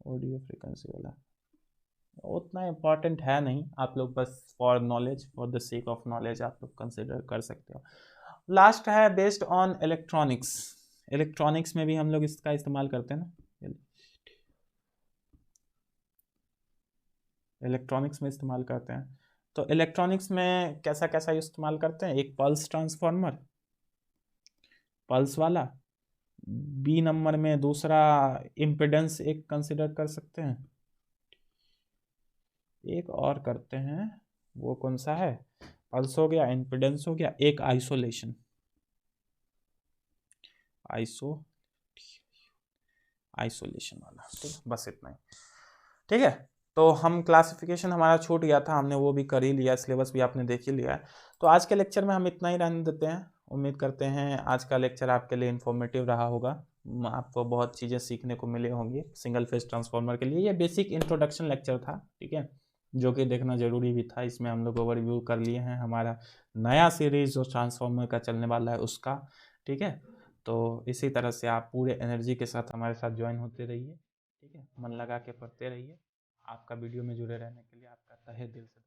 ऑडियो फ्रीक्वेंसी वाला उतना इम्पॉर्टेंट है नहीं, आप लोग बस for knowledge, for the sake of knowledge आप लोग कंसिडर कर सकते हो। लास्ट है बेस्ड ऑन इलेक्ट्रॉनिक्स, इलेक्ट्रॉनिक्स में भी हम लोग इसका इस्तेमाल करते हैं ना, इलेक्ट्रॉनिक्स में इस्तेमाल करते हैं। तो इलेक्ट्रॉनिक्स में कैसा कैसा इस्तेमाल करते हैं? एक पल्स ट्रांसफार्मर, पल्स वाला, बी नंबर में दूसरा इम्पिडेंस एक कंसिडर कर सकते हैं, एक और करते हैं, वो कौन सा है? पल्स हो गया, इम्पिडेंस हो गया, एक आइसोलेशन, आइसोलेशन वाला। ठीक, बस इतना ही। ठीक है, तो हम क्लासिफिकेशन हमारा छूट गया था, हमने वो भी कर ही लिया, सिलेबस भी आपने देख ही लिया है। तो आज के लेक्चर में हम इतना ही रहने देते हैं। उम्मीद करते हैं आज का लेक्चर आपके लिए इन्फॉर्मेटिव रहा होगा, आपको बहुत चीज़ें सीखने को मिले होंगी सिंगल फेज ट्रांसफार्मर के लिए। ये बेसिक इंट्रोडक्शन लेक्चर था, ठीक है, जो कि देखना जरूरी भी था। इसमें हम लोग ओवरव्यू कर लिए हैं हमारा नया सीरीज जो ट्रांसफार्मर का चलने वाला है उसका। ठीक है, तो इसी तरह से आप पूरे एनर्जी के साथ हमारे साथ ज्वाइन होते रहिए। ठीक है, मन लगा के पढ़ते रहिए। आपका वीडियो में जुड़े रहने के लिए आपका तहे दिल से